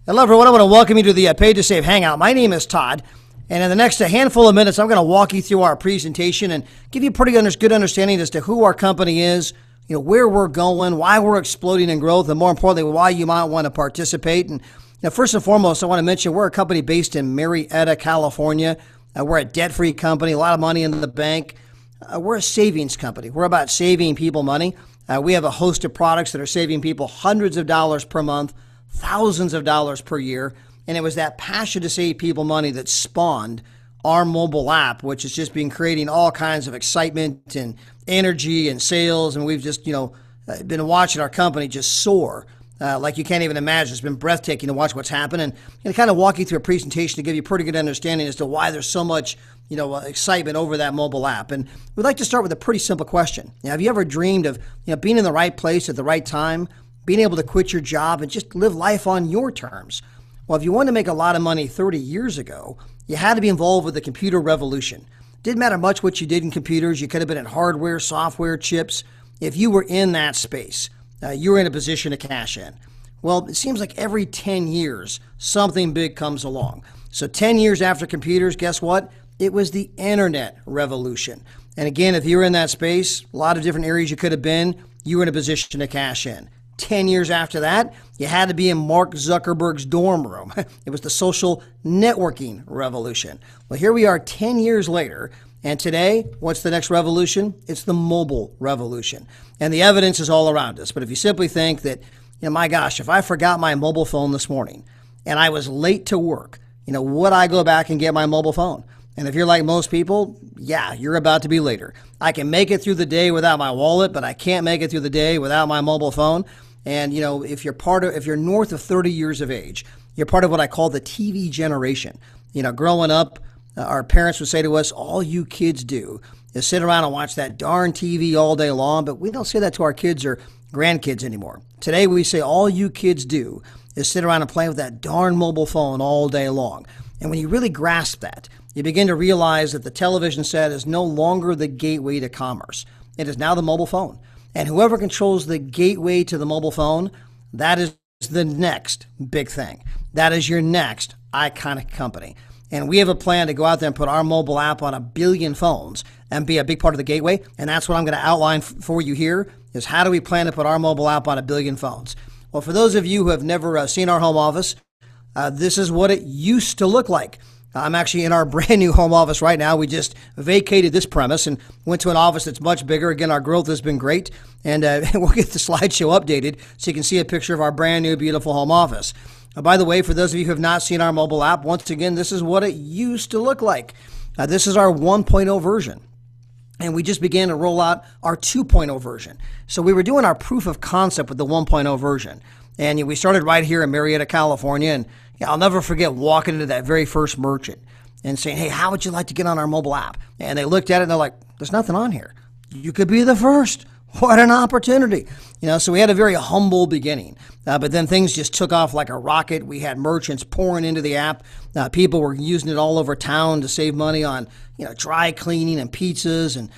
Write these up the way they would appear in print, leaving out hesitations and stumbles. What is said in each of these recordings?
Hello, everyone. I want to welcome you to the Paid to Save Hangout. My name is Todd, and in the next handful of minutes, I'm going to walk you through our presentation and give you a pretty good understanding as to who our company is, where we're going, why we're exploding in growth, and more importantly, why you might want to participate. And first and foremost, I want to mention we're a company based in Marietta, California. We're a debt-free company, a lot of money in the bank. We're a savings company. We're about saving people money. We have a host of products that are saving people hundreds of dollars per month, thousands of dollars per year. And it was that passion to save people money that spawned our mobile app, which has just been creating all kinds of excitement and energy and sales. And we've just, been watching our company just soar like you can't even imagine. It's been breathtaking to watch what's happening and kind of walk you through a presentation to give you a pretty good understanding as to why there's so much, excitement over that mobile app. And we'd like to start with a pretty simple question. Have you ever dreamed of, being in the right place at the right time, being able to quit your job and just live life on your terms? Well, if you wanted to make a lot of money 30 years ago, you had to be involved with the computer revolution. Didn't matter much what you did in computers. You could have been in hardware, software, chips. If you were in that space, you were in a position to cash in. Well, it seems like every 10 years, something big comes along. So 10 years after computers, guess what? It was the internet revolution. And again, if you were in that space, a lot of different areas you could have been, you were in a position to cash in. 10 years after that, you had to be in Mark Zuckerberg's dorm room. It was the social networking revolution. Well, here we are 10 years later, and today, what's the next revolution? It's the mobile revolution. And the evidence is all around us. But if you simply think that, my gosh, if I forgot my mobile phone this morning and I was late to work, would I go back and get my mobile phone? And if you're like most people, yeah, you're about to be later. I can make it through the day without my wallet, but I can't make it through the day without my mobile phone. And, if you're north of 30 years of age, you're part of what I call the TV generation. Growing up, our parents would say to us, all you kids do is sit around and watch that darn TV all day long. But we don't say that to our kids or grandkids anymore. Today, we say all you kids do is sit around and play with that darn mobile phone all day long. And when you really grasp that, you begin to realize that the television set is no longer the gateway to commerce. It is now the mobile phone. And whoever controls the gateway to the mobile phone, that is the next big thing. That is your next iconic company. And we have a plan to go out there and put our mobile app on 1 billion phones and be a big part of the gateway. And that's what I'm going to outline for you here is how do we plan to put our mobile app on 1 billion phones? Well, for those of you who have never seen our home office, this is what it used to look like. I'm actually in our brand new home office right now. We just vacated this premise and went to an office that's much bigger. Again, our growth has been great. And we'll get the slideshow updated so you can see a picture of our brand new, beautiful home office. By the way, for those of you who have not seen our mobile app, once again, this is what it used to look like. This is our 1.0 version. And we just began to roll out our 2.0 version. So we were doing our proof of concept with the 1.0 version. And we started right here in Marietta, California. And I'll never forget walking into that very first merchant and saying, hey, how would you like to get on our mobile app? And they looked at it and they're like, there's nothing on here. You could be the first. What an opportunity. So we had a very humble beginning, but then things just took off like a rocket. We had merchants pouring into the app. People were using it all over town to save money on, dry cleaning and pizzas and,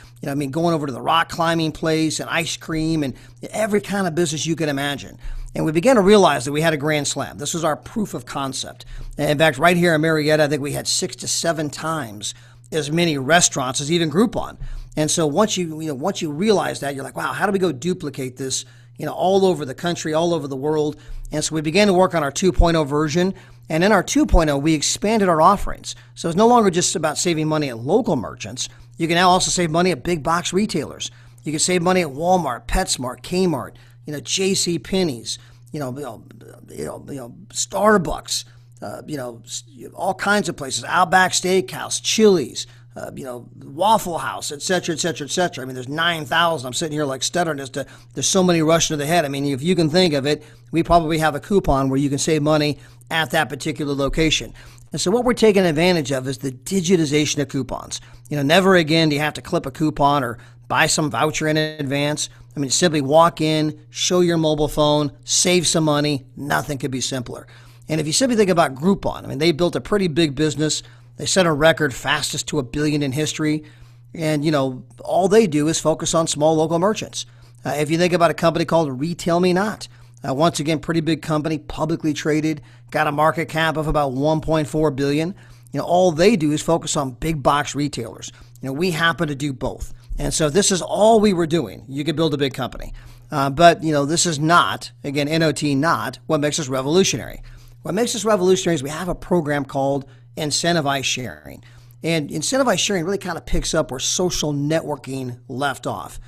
going over to the rock climbing place and ice cream and every kind of business you can imagine. And we began to realize that we had a grand slam. This was our proof of concept. And in fact, right here in Marietta, I think we had 6 to 7 times as many restaurants as even Groupon. And so once you realize that, you're like, wow, how do we go duplicate this, all over the country, all over the world? And so we began to work on our 2.0 version. And in our 2.0, we expanded our offerings. So it's no longer just about saving money at local merchants. You can now also save money at big box retailers. You can save money at Walmart, PetSmart, Kmart, J.C. Penney's, Starbucks, all kinds of places, Outback Steakhouse, Chili's, Waffle House, et cetera, et cetera, et cetera. I mean, there's 9,000. I'm sitting here like stuttering as to there's so many rushing to the head. I mean, if you can think of it, we probably have a coupon where you can save money at that particular location. And so what we're taking advantage of is the digitization of coupons. Never again do you have to clip a coupon or buy some voucher in advance. I mean, simply walk in, show your mobile phone, save some money. Nothing could be simpler. And if you simply think about Groupon, I mean, they built a pretty big business. They set a record fastest to 1 billion in history. And, all they do is focus on small local merchants. If you think about a company called Retail Me Not, Once again, pretty big company, publicly traded, got a market cap of about 1.4 billion. All they do is focus on big box retailers. We happen to do both. And so this is all we were doing. You could build a big company. But this is not, again, NOT not what makes us revolutionary. What makes us revolutionary is we have a program called Incentivized Sharing. And Incentivized Sharing really kind of picks up where social networking left off.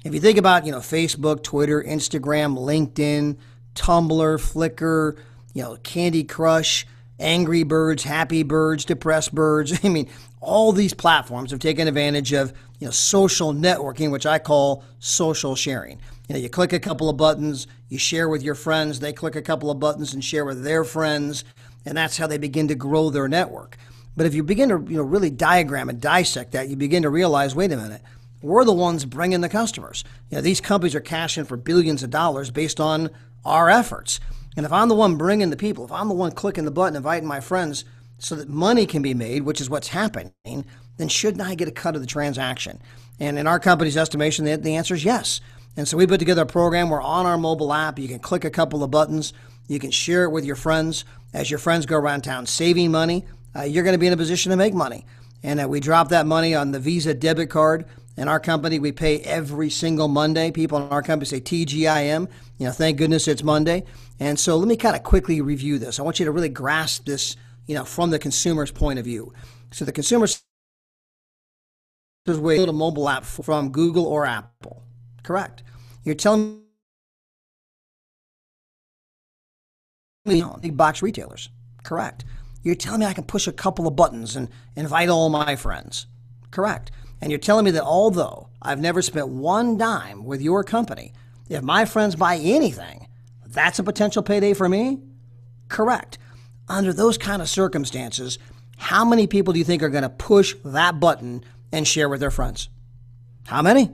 If you think about, Facebook, Twitter, Instagram, LinkedIn, Tumblr, Flickr, Candy Crush, Angry Birds, Happy Birds, Depressed Birds. I mean, all these platforms have taken advantage of, social networking, which I call social sharing. You click a couple of buttons, you share with your friends, they click a couple of buttons and share with their friends, and that's how they begin to grow their network. But if you begin to, really diagram and dissect that, you begin to realize, wait a minute, we're the ones bringing the customers. These companies are cashing for billions of dollars based on our efforts. And if I'm the one bringing the people, if I'm the one clicking the button, inviting my friends so that money can be made, which is what's happening, then shouldn't I get a cut of the transaction? And in our company's estimation, the answer is yes. And so we put together a program where on our mobile app, you can click a couple of buttons, you can share it with your friends. As your friends go around town saving money, you're going to be in a position to make money. And we drop that money on the Visa debit card. In our company, we pay every single Monday. People in our company say TGIM. Thank goodness it's Monday. And so let me kind of quickly review this. I want you to really grasp this, from the consumer's point of view. So the consumer says, we build a mobile app from Google or Apple. Correct. You're telling me big box retailers. Correct. You're telling me I can push a couple of buttons and invite all my friends. Correct. And you're telling me that although I've never spent one dime with your company, if my friends buy anything, that's a potential payday for me? Correct. Under those kind of circumstances, how many people do you think are going to push that button and share with their friends? How many?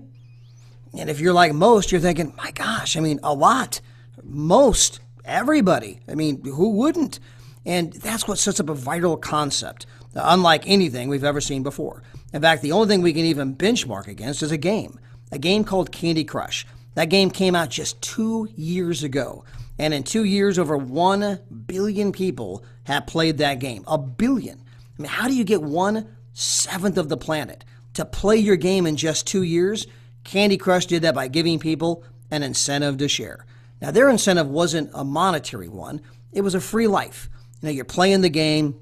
And if you're like most, you're thinking, my gosh, a lot. Most, everybody. Who wouldn't? And that's what sets up a viral concept, unlike anything we've ever seen before. In fact, the only thing we can even benchmark against is a game called Candy Crush. That game came out just 2 years ago. And in 2 years, over 1 billion people have played that game. 1 billion. How do you get 1/7 of the planet to play your game in just 2 years? Candy Crush did that by giving people an incentive to share. Now, their incentive wasn't a monetary one. It was a free life. You're playing the game.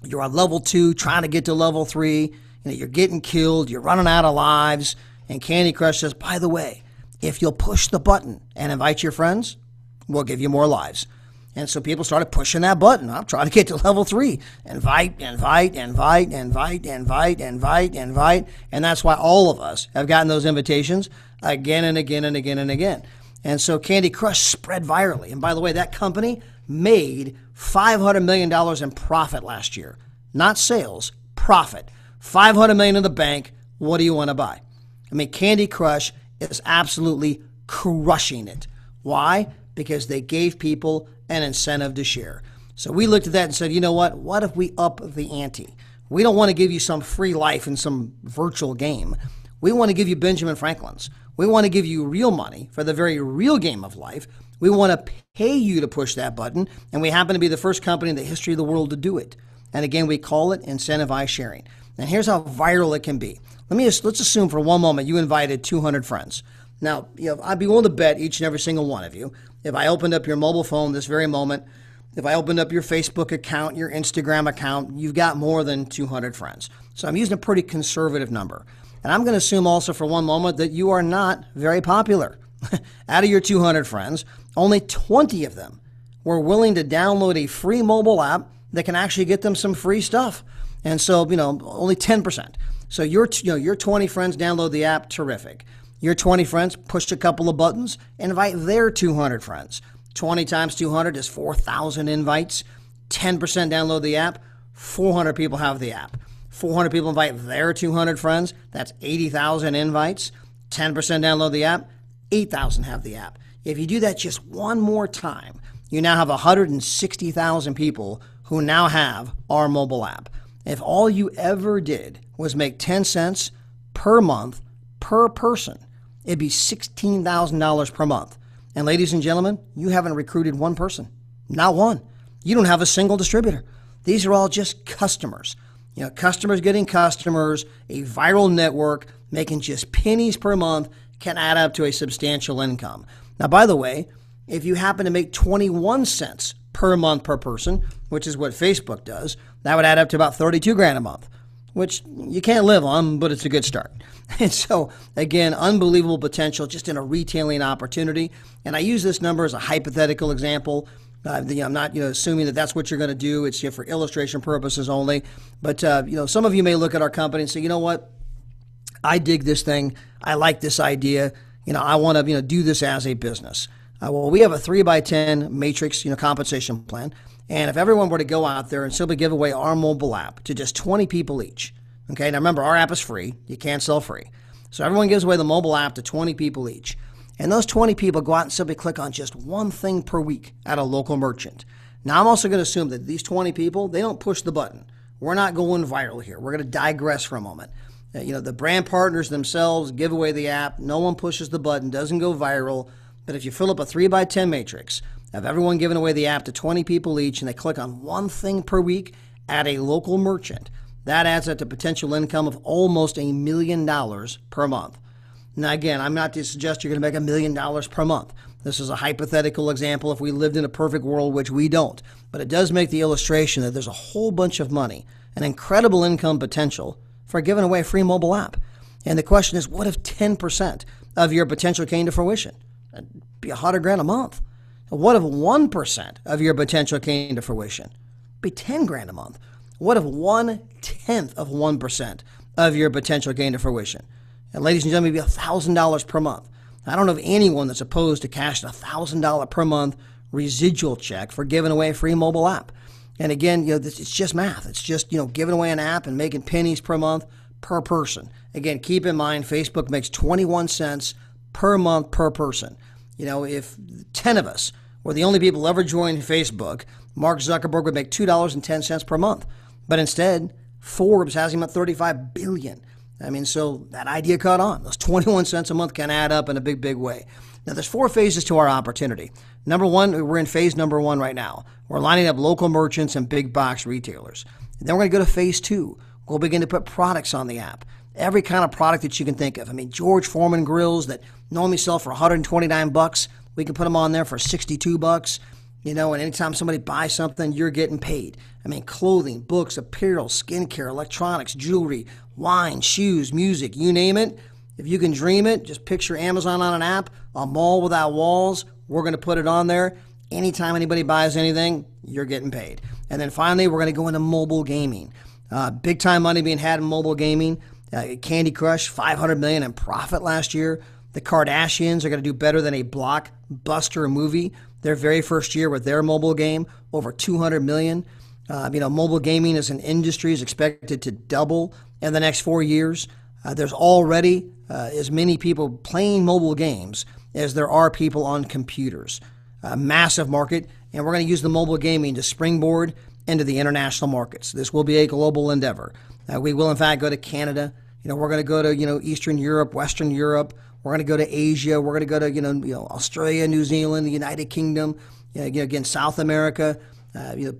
You're on level 2, trying to get to level 3. You're getting killed. You're running out of lives. And Candy Crush says, by the way, if you'll push the button and invite your friends, we'll give you more lives. And so people started pushing that button. I'm trying to get to level 3. Invite. And that's why all of us have gotten those invitations again and again and again and again. And so Candy Crush spread virally. And by the way, that company made $500 million in profit last year. Not sales, profit. $500 million in the bank. What do you want to buy? Candy Crush is absolutely crushing it. Why? Because they gave people an incentive to share. So we looked at that and said, you know what? What if we up the ante? We don't want to give you some free life in some virtual game. We want to give you Benjamin Franklin's. We want to give you real money for the very real game of life. We want to pay you to push that button, and we happen to be the first company in the history of the world to do it. And again, we call it incentivized sharing. And here's how viral it can be. Let's assume for one moment you invited 200 friends. Now, I'd be willing to bet each and every single one of you, if I opened up your mobile phone this very moment, if I opened up your Facebook account, your Instagram account, you've got more than 200 friends. So I'm using a pretty conservative number. And I'm going to assume also for one moment that you are not very popular. Out of your 200 friends, only 20 of them were willing to download a free mobile app that can actually get them some free stuff. And so, only 10%. So your 20 friends download the app, terrific. Your 20 friends push a couple of buttons, invite their 200 friends. 20 times 200 is 4,000 invites. 10% download the app, 400 people have the app. 400 people invite their 200 friends, that's 80,000 invites. 10% download the app, 8,000 have the app. If you do that just one more time, you now have 160,000 people who now have our mobile app. If all you ever did was make 10 cents per month per person, it'd be $16,000 per month. And ladies and gentlemen, you haven't recruited one person, not one. You don't have a single distributor. These are all just customers. Customers getting customers, a viral network, making just pennies per month can add up to a substantial income. Now, by the way, if you happen to make 21 cents per month per person, which is what Facebook does, that would add up to about 32 grand a month, which you can't live on, but it's a good start. And so, again, unbelievable potential just in a retailing opportunity. And I use this number as a hypothetical example. I'm not assuming that that's what you're going to do. It's for illustration purposes only. But, some of you may look at our company and say, you know what? I dig this thing. I like this idea. I want to, do this as a business. Well, we have a 3x10 matrix, compensation plan. And if everyone were to go out there and simply give away our mobile app to just 20 people each, okay? Now remember, our app is free. You can't sell free. So everyone gives away the mobile app to 20 people each. And those 20 people go out and simply click on just one thing per week at a local merchant. Now, I'm also going to assume that these 20 people, they don't push the button. We're not going viral here. We're going to digress for a moment. The brand partners themselves give away the app. No one pushes the button, doesn't go viral. But if you fill up a 3x10 matrix of everyone giving away the app to 20 people each and they click on one thing per week at a local merchant, that adds up to potential income of almost $1 million per month. Now, again, I'm not to suggest you're going to make $1 million per month. This is a hypothetical example if we lived in a perfect world, which we don't. But it does make the illustration that there's a whole bunch of money, an incredible income potential for giving away a free mobile app. And the question is, what if 10% of your potential came to fruition? That'd be $100 grand a month. What if 1% of your potential came to fruition? It'd be $10 grand a month. What if 1/10 of 1% of your potential came to fruition? And ladies and gentlemen, it'd be $1,000 per month. I don't know of anyone that's opposed to cashing a $1,000 per month residual check for giving away a free mobile app. And again, it's just math. It's just, giving away an app and making pennies per month per person. Again, keep in mind, Facebook makes 21 cents per month per person. If 10 of us were the only people ever joined Facebook, Mark Zuckerberg would make $2.10 per month. But instead, Forbes has him at $35 billion. So that idea caught on. Those 21 cents a month can add up in a big, big way. Now, there's 4 phases to our opportunity. Number one, we're in phase number 1 right now. We're lining up local merchants and big box retailers. And then we're going to go to phase 2. We'll begin to put products on the app. Every kind of product that you can think of. George Foreman grills that normally sell for $129, we can put them on there for $62. And anytime somebody buys something, you're getting paid. Clothing, books, apparel, skincare, electronics, jewelry, wine, shoes, music, you name it. If you can dream it, just picture Amazon on an app, a mall without walls. We're going to put it on there. Anytime anybody buys anything, you're getting paid. And then finally, we're going to go into mobile gaming. Big time money being had in mobile gaming. Candy Crush, $500 million in profit last year. The Kardashians are going to do better than a blockbuster movie. Their very first year with their mobile game, over $200 million. Mobile gaming as an industry is expected to double in the next 4 years. There's already as many people playing mobile games as there are people on computers. A massive market, and we're going to use the mobile gaming to springboard into the international markets. This will be a global endeavor. We will, in fact, go to Canada. We're going to go to, Eastern Europe, Western Europe. We're going to go to Asia. We're going to go to, Australia, New Zealand, the United Kingdom, again, South America.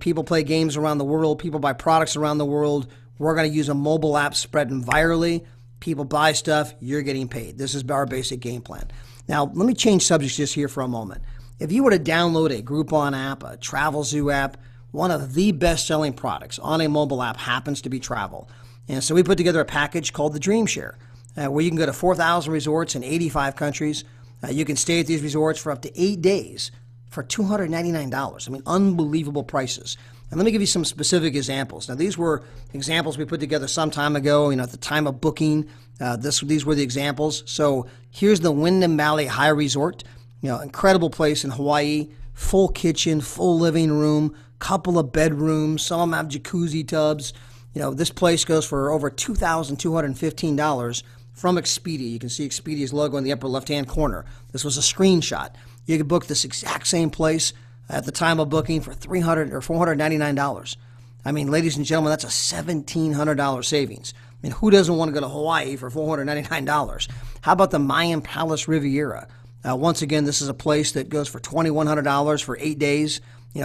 People play games around the world. People buy products around the world. We're going to use a mobile app spreading virally. People buy stuff. You're getting paid. This is our basic game plan. Now, let me change subjects just here for a moment. If you were to download a Groupon app, a Travelzoo app, one of the best-selling products on a mobile app happens to be travel. And so we put together a package called the Dream Share, where you can go to 4,000 resorts in 85 countries. You can stay at these resorts for up to 8 days for $299. Unbelievable prices. And let me give you some specific examples. Now, these were examples we put together some time ago, at the time of booking. These were the examples. So here's the Wyndham Valley High Resort, incredible place in Hawaii, full kitchen, full living room, couple of bedrooms. Some of them have jacuzzi tubs. This place goes for over $2,215 from Expedia. You can see Expedia's logo in the upper left-hand corner. This was a screenshot. You could book this exact same place at the time of booking for $300 or $499. Ladies and gentlemen, that's a $1,700 savings. Who doesn't want to go to Hawaii for $499? How about the Mayan Palace Riviera? Once again, this is a place that goes for $2,100 for 8 days.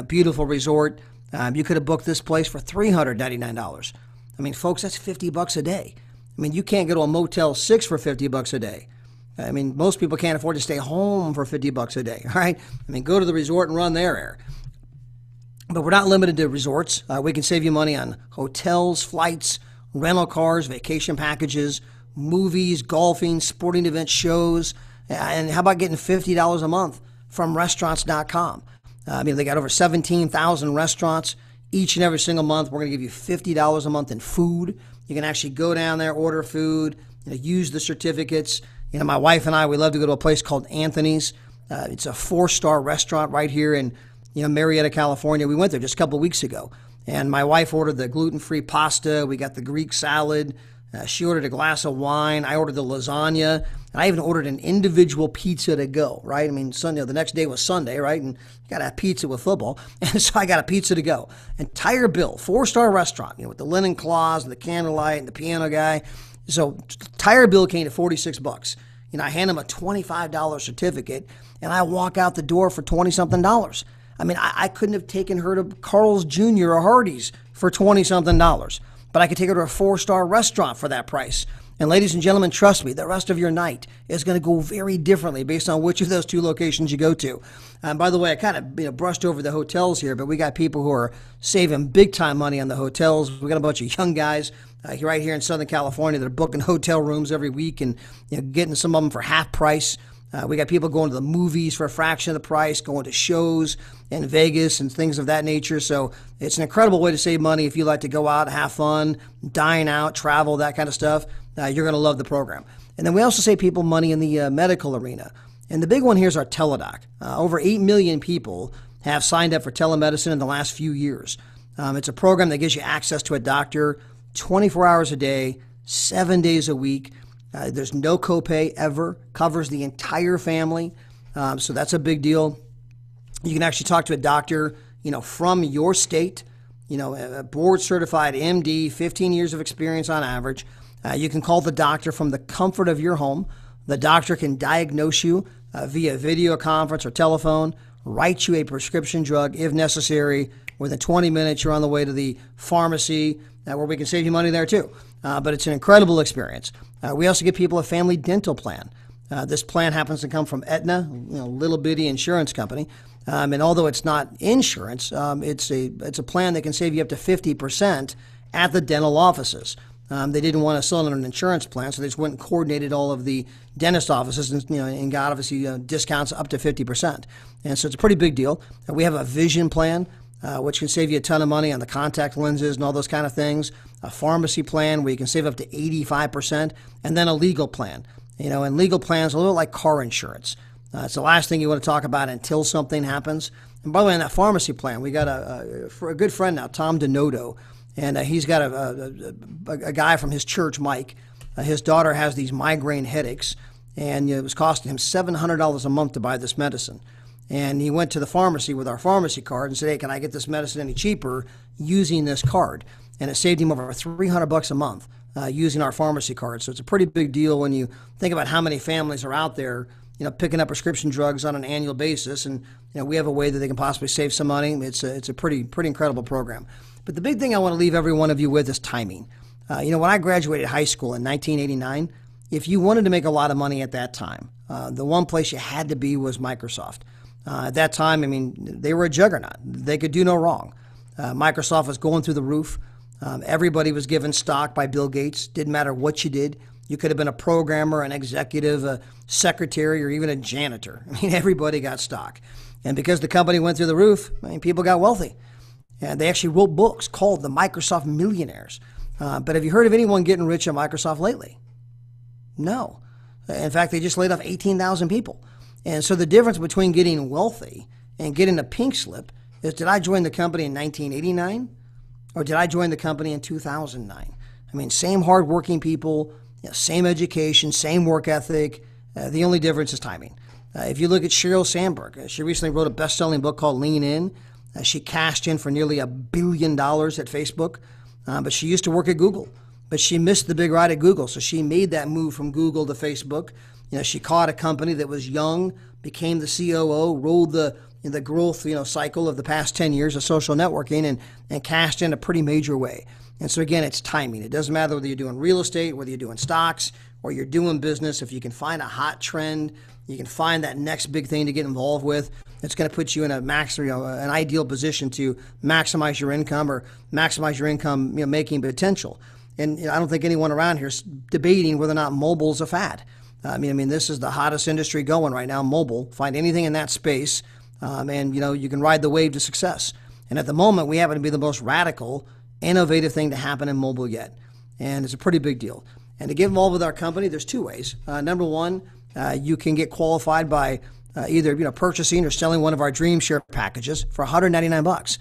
Beautiful resort. You could have booked this place for $399. I mean, folks, that's $50 a day. I mean, you can't go to a Motel 6 for $50 a day. I mean, most people can't afford to stay home for $50 a day, all right? I mean, go to the resort and run their air. But we're not limited to resorts. We can save you money on hotels, flights, rental cars, vacation packages, movies, golfing, sporting events, shows. And how about getting $50 a month from restaurants.com? They got over 17,000 restaurants. Each and every single month, we're going to give you $50 a month in food. You can actually go down there, order food, use the certificates. My wife and I, we love to go to a place called Anthony's. It's a 4-star restaurant right here in Marietta, California. We went there just a couple of weeks ago. And my wife ordered the gluten-free pasta. We got the Greek salad. She ordered a glass of wine. I ordered the lasagna. And I even ordered an individual pizza to go, right? I mean, Sunday, the next day was Sunday, right? And you got to have pizza with football. And so I got a pizza to go. Entire bill, 4-star restaurant, with the linen cloths and the candlelight and the piano guy. So entire bill came to $46. I hand him a $25 certificate, and I walk out the door for $20-something. I mean, I couldn't have taken her to Carl's Jr. or Hardee's for $20-something, but I could take her to a 4-star restaurant for that price. And ladies and gentlemen, trust me, the rest of your night is going to go very differently based on which of those 2 locations you go to. By the way, I kind of brushed over the hotels here, but we got people who are saving big time money on the hotels. We got a bunch of young guys right here in Southern California that are booking hotel rooms every week and getting some of them for half price. We got people going to the movies for a fraction of the price, going to shows in Vegas and things of that nature. So it's an incredible way to save money if you like to go out, have fun, dine out, travel, that kind of stuff. You're going to love the program. And then we also save people money in the medical arena. And the big one here is our Teladoc. Over 8 million people have signed up for telemedicine in the last few years. It's a program that gives you access to a doctor 24 hours a day, 7 days a week. There's no copay ever, covers the entire family. So that's a big deal. You can actually talk to a doctor, from your state, a board certified MD, 15 years of experience on average. You can call the doctor from the comfort of your home. The doctor can diagnose you via video conference or telephone, write you a prescription drug if necessary. Within 20 minutes, you're on the way to the pharmacy where we can save you money there too. But it's an incredible experience. We also give people a family dental plan. This plan happens to come from Aetna, little bitty insurance company. And although it's not insurance, it's a plan that can save you up to 50% at the dental offices. They didn't want to sell an insurance plan, so they just went and coordinated all of the dentist offices and got obviously discounts up to 50%. And so it's a pretty big deal. We have a vision plan, which can save you a ton of money on the contact lenses and all those kind of things. A pharmacy plan where you can save up to 85%, and then a legal plan. And legal plans are a little like car insurance. It's the last thing you want to talk about until something happens. And by the way, on that pharmacy plan, we got a good friend now, Tom Denoto, and he's got a guy from his church, Mike. His daughter has these migraine headaches, and it was costing him $700 a month to buy this medicine. And he went to the pharmacy with our pharmacy card and said, hey, can I get this medicine any cheaper using this card? And it saved him over $300 a month using our pharmacy card. So it's a pretty big deal when you think about how many families are out there, picking up prescription drugs on an annual basis. And, we have a way that they can possibly save some money. It's a pretty incredible program. But the big thing I want to leave every one of you with is timing. When I graduated high school in 1989, if you wanted to make a lot of money at that time, the one place you had to be was Microsoft. At that time, they were a juggernaut. They could do no wrong. Microsoft was going through the roof. Everybody was given stock by Bill Gates. Didn't matter what you did. You could have been a programmer, an executive, a secretary, or even a janitor. Everybody got stock. And because the company went through the roof, people got wealthy. And they actually wrote books called The Microsoft Millionaires. But have you heard of anyone getting rich at Microsoft lately? No. In fact, they just laid off 18,000 people. And so the difference between getting wealthy and getting a pink slip is, did I join the company in 1989 or did I join the company in 2009? Same hardworking people, same education, same work ethic. The only difference is timing. If you look at Sheryl Sandberg, she recently wrote a best-selling book called Lean In. She cashed in for nearly $1 billion at Facebook, but she used to work at Google. but she missed the big ride at Google. So she made that move from Google to Facebook. She caught a company that was young, became the COO, rode the growth cycle of the past 10 years of social networking, and cashed in a pretty major way. And so again, it's timing. It doesn't matter whether you're doing real estate, whether you're doing stocks, or you're doing business. If you can find a hot trend, you can find that next big thing to get involved with. It's going to put you in an ideal position to maximize your income or maximize your income making potential. And I don't think anyone around here is debating whether or not mobile is a fad. I mean, this is the hottest industry going right now, mobile. Find anything in that space, and you can ride the wave to success. And at the moment, we happen to be the most radical, innovative thing to happen in mobile yet, and it's a pretty big deal. And to get involved with our company, there's two ways. Number one, you can get qualified by either purchasing or selling one of our Dream Share packages for $199.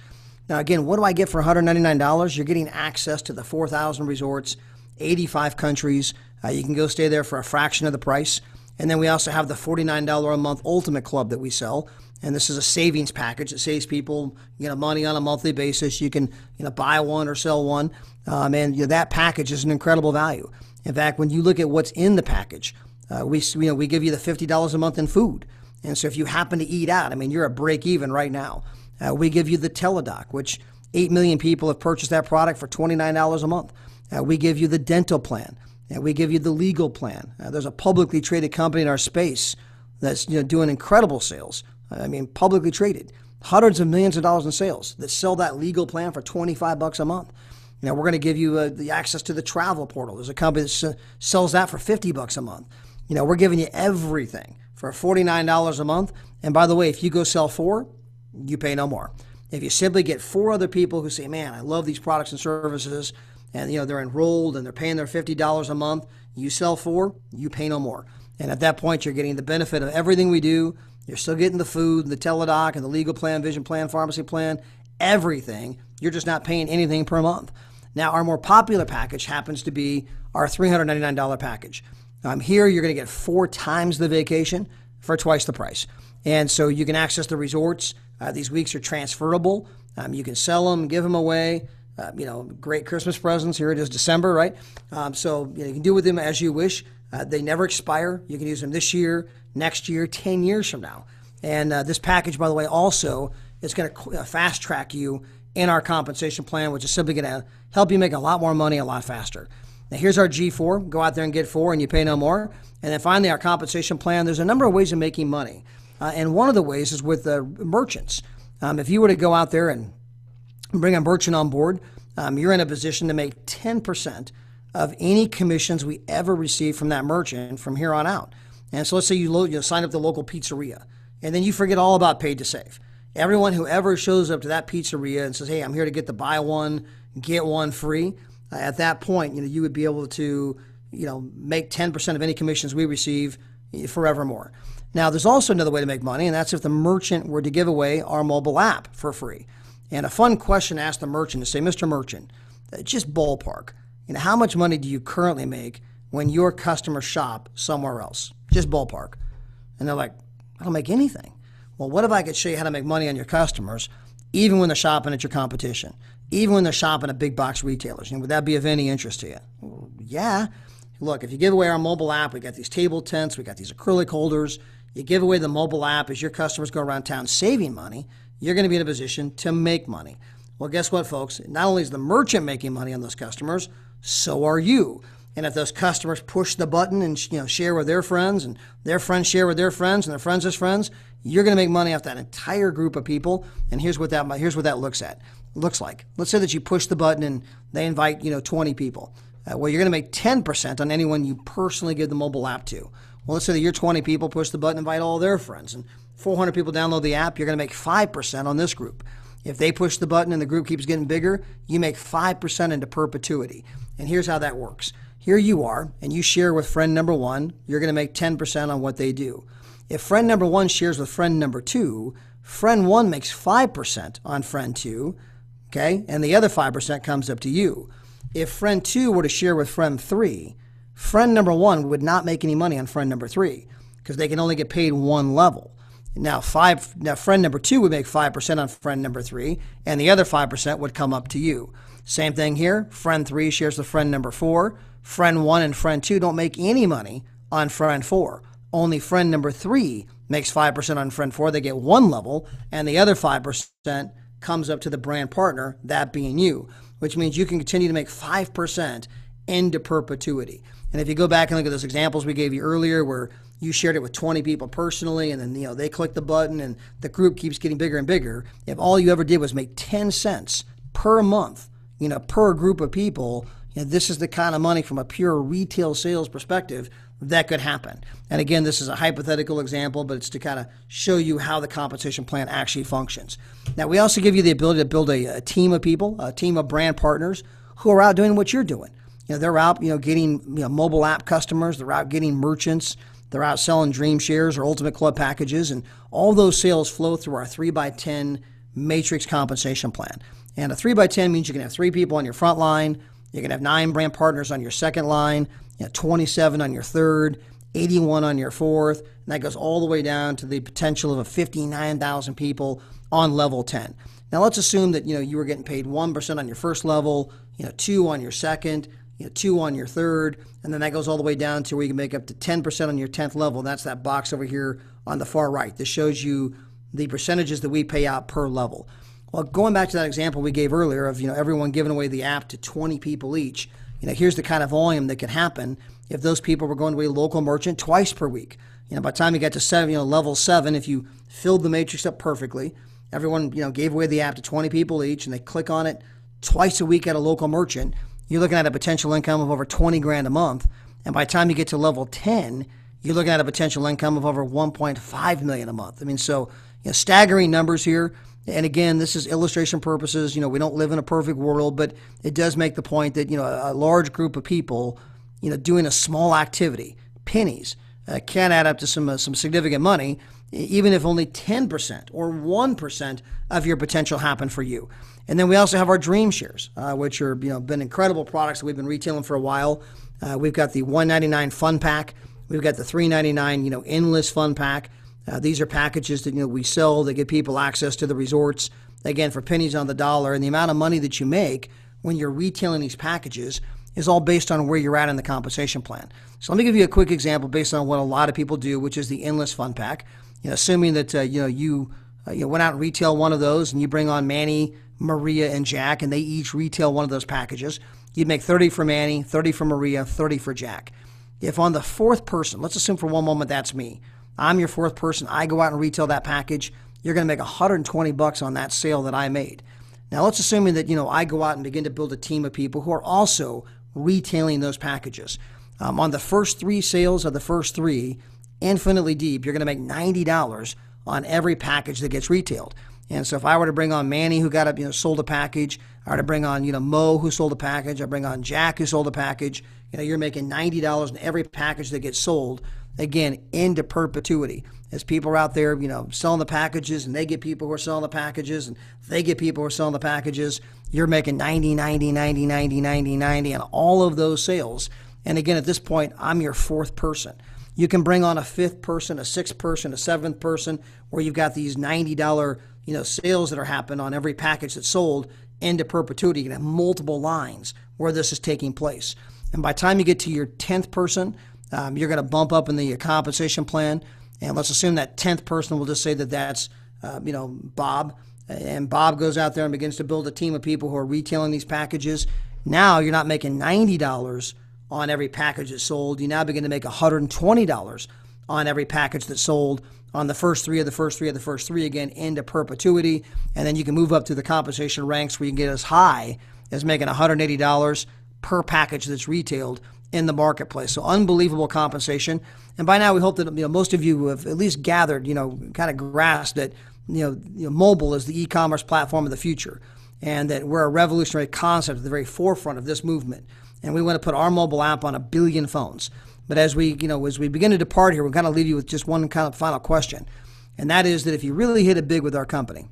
Now, again, what do I get for $199? You're getting access to the 4,000 resorts, 85 countries. You can go stay there for a fraction of the price. And then we also have the $49 a month Ultimate Club that we sell. And this is a savings package that saves people money on a monthly basis. You can buy one or sell one. And that package is an incredible value. In fact, when you look at what's in the package, we give you the $50 a month in food. And so if you happen to eat out, you're at break even right now. We give you the Teladoc, which 8 million people have purchased that product for $29 a month. We give you the dental plan. We give you the legal plan. There's a publicly traded company in our space that's doing incredible sales. Publicly traded, hundreds of millions of dollars in sales that sell that legal plan for $25 a month. We're going to give you the access to the travel portal. There's a company that sells that for $50 a month. We're giving you everything for $49 a month. And by the way, if you go sell 4, you pay no more. If you simply get 4 other people who say, man, I love these products and services, and they're enrolled and they're paying their $50 a month, you sell 4, you pay no more. And at that point, you're getting the benefit of everything we do. You're still getting the food, the Teladoc, and the legal plan, vision plan, pharmacy plan, everything. You're just not paying anything per month. Now, our more popular package happens to be our $399 package. Here, you're going to get 4 times the vacation for twice the price. And so you can access the resorts. These weeks are transferable. You can sell them, give them away. Great Christmas presents. Here it is December, right? So you can do with them as you wish. They never expire. You can use them this year, next year, 10 years from now. And this package, by the way, also is going to fast track you in our compensation plan, which is simply going to help you make a lot more money a lot faster. Now, here's our G4. Go out there and get 4 and you pay no more. And then finally, our compensation plan. There's a number of ways of making money. And one of the ways is with merchants. If you were to go out there and bring a merchant on board, you're in a position to make 10% of any commissions we ever receive from that merchant from here on out. And so let's say you sign up the local pizzeria, and then you forget all about Paid to Save. Everyone who ever shows up to that pizzeria and says, hey, I'm here to get the buy one, get one free, at that point, you would be able to, make 10% of any commissions we receive forevermore. Now, there's also another way to make money, and that's if the merchant were to give away our mobile app for free. And a fun question to ask the merchant is say, Mr. Merchant, just ballpark, how much money do you currently make when your customers shop somewhere else? Just ballpark. And they're like, I don't make anything. Well, what if I could show you how to make money on your customers, even when they're shopping at your competition, even when they're shopping at big box retailers? Would that be of any interest to you? Well, yeah. Look, if you give away our mobile app, we got these table tents, we got these acrylic holders. You give away the mobile app as your customers go around town saving money, you're going to be in a position to make money. Well, guess what, folks? Not only is the merchant making money on those customers, so are you. And if those customers push the button and share with their friends, and their friends share with their friends, and their friends' friends, you're going to make money off that entire group of people. And here's what that looks like. Let's say that you push the button and they invite 20 people. Well, you're going to make 10% on anyone you personally give the mobile app to. Well, let's say that your 20 people push the button, invite all their friends, and 400 people download the app. You're going to make 5% on this group. If they push the button and the group keeps getting bigger, you make 5% into perpetuity. And here's how that works. Here you are, and you share with friend number 1. You're going to make 10% on what they do. If friend number 1 shares with friend number 2, friend 1 makes 5% on friend 2, okay? And the other 5% comes up to you. If friend 2 were to share with friend 3, friend number 1 would not make any money on friend number 3 because they can only get paid one level. Now, friend number 2 would make 5% on friend number 3, and the other 5% would come up to you. Same thing here. Friend 3 shares with friend number 4. Friend 1 and friend 2 don't make any money on friend 4. Only friend number 3 makes 5% on friend 4. They get 1 level, and the other 5% comes up to the brand partner, that being you, which means you can continue to make 5% into perpetuity. And if you go back and look at those examples we gave you earlier where you shared it with 20 people personally, and then they click the button and the group keeps getting bigger and bigger, if all you ever did was make 10 cents per month, per group of people, this is the kind of money from a pure retail sales perspective that could happen. And again, this is a hypothetical example, but it's to kind of show you how the compensation plan actually functions. Now, we also give you the ability to build a team of people, a team of brand partners who are out doing what you're doing. They're out, getting mobile app customers. They're out getting merchants. They're out selling Dream Shares or Ultimate Club packages, and all those sales flow through our 3x10 matrix compensation plan. And a 3x10 means you can have 3 people on your front line. You can have 9 brand partners on your second line, 27 on your third, 81 on your fourth, and that goes all the way down to the potential of 59,000 people on level 10. Now let's assume that you were getting paid 1% on your first level, 2 on your second, 2 on your third, and then that goes all the way down to where you can make up to 10% on your 10th level. And that's that box over here on the far right. This shows you the percentages that we pay out per level. Well, going back to that example we gave earlier of everyone giving away the app to 20 people each, here's the kind of volume that could happen if those people were going to a local merchant twice per week. By the time you get to 7, level 7, if you filled the matrix up perfectly, everyone gave away the app to 20 people each, and they click on it twice a week at a local merchant, you're looking at a potential income of over 20 grand a month. And by the time you get to level 10, you're looking at a potential income of over 1.5 million a month. So staggering numbers here. And again, this is illustration purposes. We don't live in a perfect world, but it does make the point that, a large group of people, doing a small activity, pennies, can add up to some significant money, even if only 10% or 1% of your potential happen for you. And then we also have our Dream Shares, which are, been incredible products that we've been retailing for a while. We've got the $199 Fun Pack. We've got the $399, Endless Fun Pack. These are packages that we sell that give people access to the resorts, again, for pennies on the dollar. And the amount of money that you make when you're retailing these packages is all based on where you're at in the compensation plan. So let me give you a quick example based on what a lot of people do, which is the Endless Fun Pack. Assuming that you went out and retail one of those, and you bring on Manny, Maria, and Jack, and they each retail one of those packages, you'd make 30 for Manny, 30 for Maria, 30 for Jack. If on the 4th person, let's assume for one moment that's me, I'm your 4th person, I go out and retail that package, you're going to make $120 on that sale that I made. Now let's assume that I go out and begin to build a team of people who are also retailing those packages. On the first 3 sales of the first 3, infinitely deep, you're going to make $90 on every package that gets retailed. And so if I were to bring on Manny, who got up, sold a package, I were to bring on, Mo, who sold a package, I bring on Jack, who sold a package, you're making $90 on every package that gets sold, again, into perpetuity. As people are out there, selling the packages, and they get people who are selling the packages, and they get people who are selling the packages, you're making 90, 90, 90, 90, 90, 90 on all of those sales. And again, at this point, I'm your 4th person. You can bring on a 5th person, a 6th person, a 7th person, where you've got these $90, sales that are happening on every package that's sold into perpetuity. You can have multiple lines where this is taking place. And by the time you get to your 10th person, you're going to bump up in the compensation plan. And let's assume that 10th person, we'll just say that that's, Bob. And Bob goes out there and begins to build a team of people who are retailing these packages. Now you're not making $90 on every package that's sold. You now begin to make $120 on every package that's sold on the first 3 of the first 3 of the first 3, again, into perpetuity. And then you can move up to the compensation ranks where you can get as high as making $180 per package that's retailed in the marketplace. So unbelievable compensation. And by now we hope that most of you have at least gathered, kind of grasped that mobile is the e-commerce platform of the future, and that we're a revolutionary concept at the very forefront of this movement. And we want to put our mobile app on 1 billion phones. But as we begin to depart here, we'll kind of leave you with just one kind of final question. And that is that if you really hit it big with our company,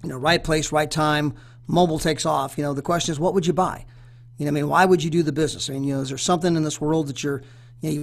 right place, right time, mobile takes off, the question is, what would you buy? Why would you do the business? Is there something in this world that you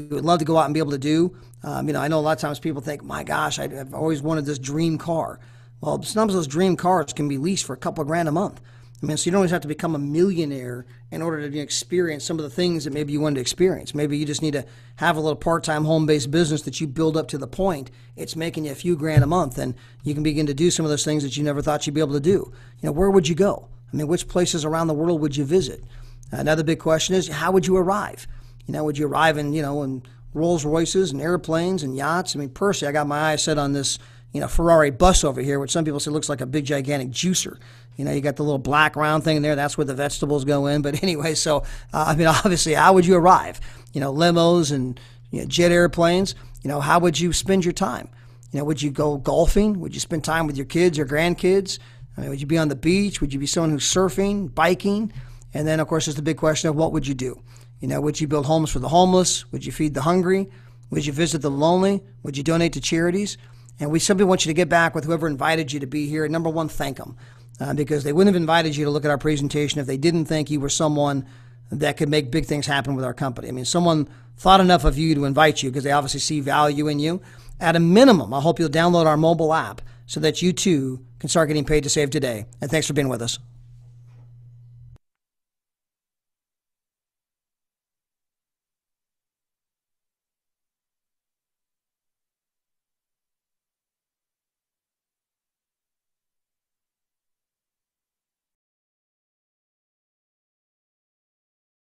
would love to go out and be able to do? I know a lot of times people think, my gosh, I've always wanted this dream car. Well, some of those dream cars can be leased for a couple of grand a month. I mean, so you don't always have to become a millionaire in order to experience some of the things that maybe you wanted to experience. Maybe you just need to have a little part-time home-based business that you build up to the point it's making you a few grand a month, and you can begin to do some of those things that you never thought you'd be able to do. Where would you go? I mean, which places around the world would you visit? Another big question is, how would you arrive? Would you arrive in Rolls Royces and airplanes and yachts? I mean, personally, I got my eyes set on this, Ferrari bus over here, which some people say looks like a big, gigantic juicer. You got the little black round thing in there. That's where the vegetables go in. But anyway, so, obviously, how would you arrive? Limos and jet airplanes. How would you spend your time? Would you go golfing? Would you spend time with your kids or grandkids? I mean, would you be on the beach? Would you be someone who's surfing, biking? And then, of course, there's the big question of what would you do? Would you build homes for the homeless? Would you feed the hungry? Would you visit the lonely? Would you donate to charities? And we simply want you to get back with whoever invited you to be here. Number one, thank them. Because they wouldn't have invited you to look at our presentation if they didn't think you were someone that could make big things happen with our company. I mean, someone thought enough of you to invite you because they obviously see value in you. At a minimum, I hope you'll download our mobile app so that you too can start getting paid to save today. And thanks for being with us.